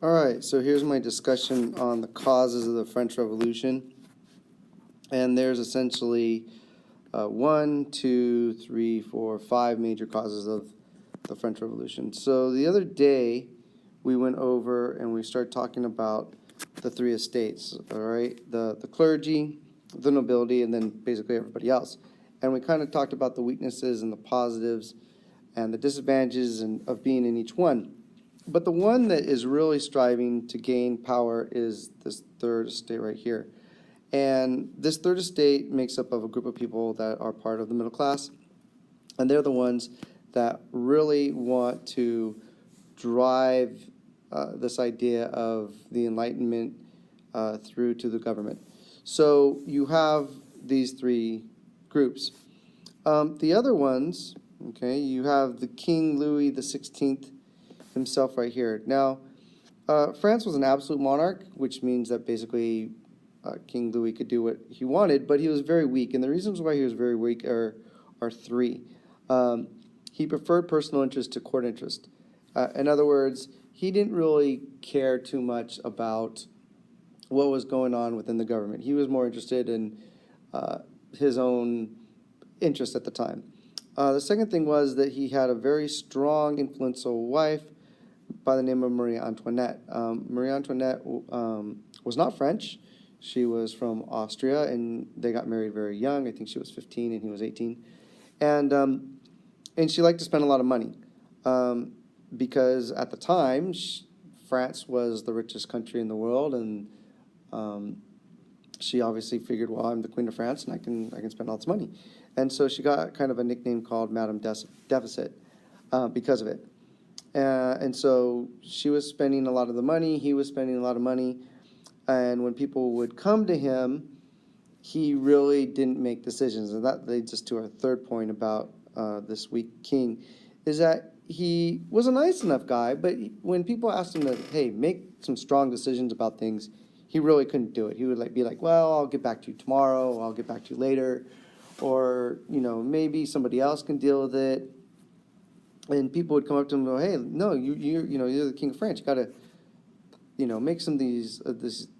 All right, so here's my discussion on the causes of the French Revolution. And there's essentially 1, 2, 3, 4, 5 major causes of the French Revolution. So the other day, we went over and we started talking about the three estates, all right? The clergy, the nobility, and then basically everybody else. And we kind of talked about the weaknesses and the positives and the disadvantages of being in each one. But the one that is really striving to gain power is this third estate right here. And this third estate makes up of a group of people that are part of the middle class, and they're the ones that really want to drive this idea of the Enlightenment through to the government. So you have these three groups. The other ones, okay, you have the King Louis XVI himself right here. Now, France was an absolute monarch, which means that basically King Louis could do what he wanted, but he was very weak. And the reasons why he was very weak are three. He preferred personal interest to court interest. In other words, he didn't really care too much about what was going on within the government. He was more interested in his own interest at the time. The second thing was that he had a very strong, influential wife by the name of Marie Antoinette. Marie Antoinette was not French. She was from Austria, and they got married very young. I think she was 15 and he was 18. And she liked to spend a lot of money because at the time, France was the richest country in the world, and she obviously figured, well, I'm the Queen of France, and I can spend all this money. And so she got kind of a nickname called Madame Deficit because of it. And so she was spending a lot of the money, he was spending a lot of money, and when people would come to him, he really didn't make decisions. And that leads us to our third point about this weak king, is that he was a nice enough guy, but when people asked him to, hey, make some strong decisions about things, he really couldn't do it. He would be like, well, I'll get back to you tomorrow, I'll get back to you later, or, maybe somebody else can deal with it. And people would come up to him and go, hey, no, you're the king of France. You got to, make some of these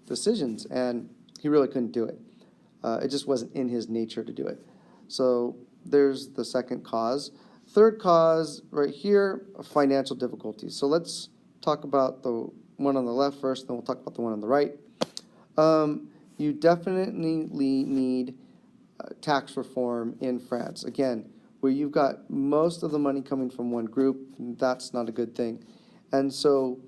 decisions. And he really couldn't do it. It just wasn't in his nature to do it. So there's the second cause. Third cause right here, financial difficulties. So let's talk about the one on the left first, then we'll talk about the one on the right. You definitely need tax reform in France. Again, where you've got most of the money coming from one group, that's not a good thing. And so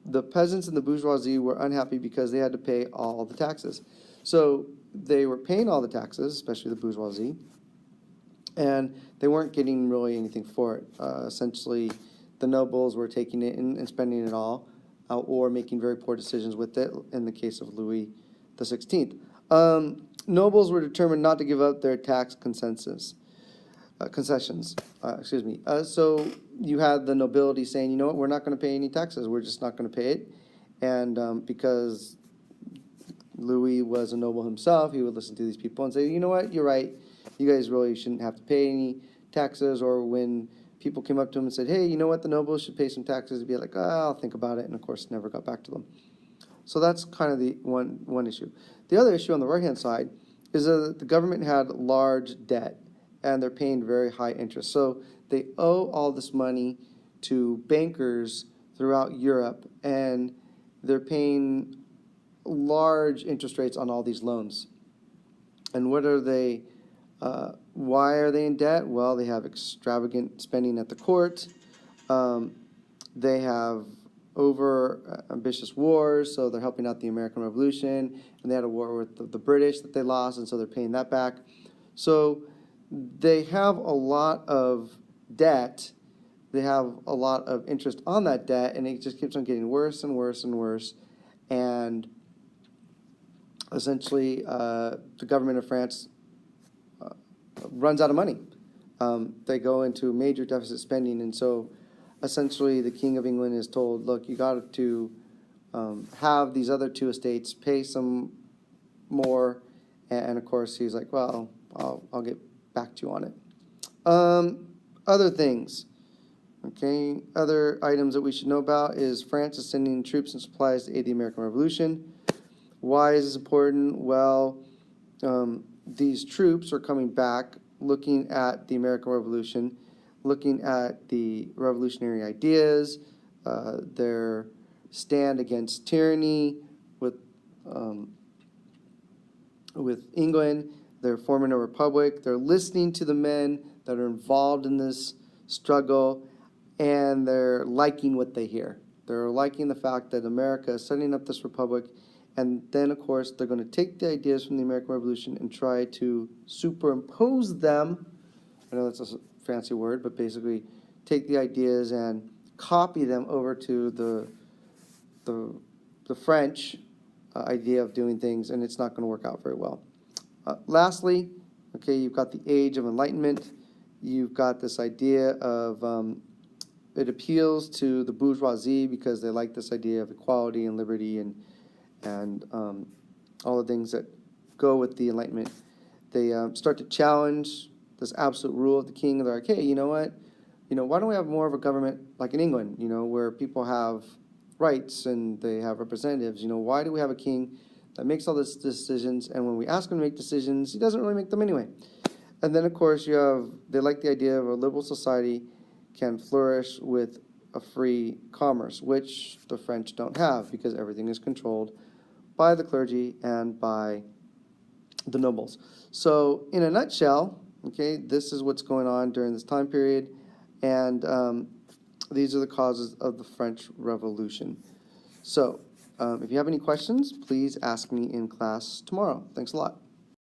the peasants and the bourgeoisie were unhappy because they had to pay all the taxes. So they were paying all the taxes, especially the bourgeoisie, and they weren't getting really anything for it. Essentially, the nobles were taking it and spending it all, or making very poor decisions with it, in the case of Louis XVI. Nobles were determined not to give up their tax concessions. So you had the nobility saying, you know what, we're not going to pay any taxes. We're just not going to pay it. And because Louis was a noble himself, he would listen to these people and say, you know what, you're right. You guys really shouldn't have to pay any taxes. Or when people came up to him and said, hey, you know what, the nobles should pay some taxes, he'd be like, I'll think about it. And, of course, never got back to them. So that's kind of the one issue. The other issue on the right-hand side is that the government had large debt, and they're paying very high interest. So they owe all this money to bankers throughout Europe, and they're paying large interest rates on all these loans. And what are they? Why are they in debt? Well, they have extravagant spending at the court. They have over-ambitious wars, so they're helping out the American Revolution, and they had a war with the British that they lost, and so they're paying that back. So they have a lot of debt. They have a lot of interest on that debt, and it just keeps on getting worse and worse and worse. And essentially, the government of France runs out of money. They go into major deficit spending, and so essentially the King of England is told, look, you got to have these other two estates pay some more, and of course he's like, well, I'll get back to you on it. Other things. Okay, other items that we should know about is France is sending troops and supplies to aid the American Revolution. Why is this important? Well, these troops are coming back looking at the American Revolution, looking at the revolutionary ideas, their stand against tyranny with England. They're forming a republic. They're listening to the men that are involved in this struggle, and they're liking what they hear. They're liking the fact that America is setting up this republic, and then, of course, they're going to take the ideas from the American Revolution and try to superimpose them. I know that's a fancy word, but basically take the ideas and copy them over to the French idea of doing things, and it's not going to work out very well. Lastly, okay, you've got the Age of Enlightenment. You've got this idea of it appeals to the bourgeoisie because they like this idea of equality and liberty and all the things that go with the Enlightenment. They start to challenge this absolute rule of the king. They're like, hey, you know what? Why don't we have more of a government like in England, where people have rights and they have representatives? Why do we have a king that makes all these decisions, and when we ask him to make decisions, he doesn't really make them anyway? And then, of course, they like the idea of a liberal society can flourish with a free commerce, which the French don't have because everything is controlled by the clergy and by the nobles. So in a nutshell, okay, this is what's going on during this time period, and these are the causes of the French Revolution. So if you have any questions, please ask me in class tomorrow. Thanks a lot.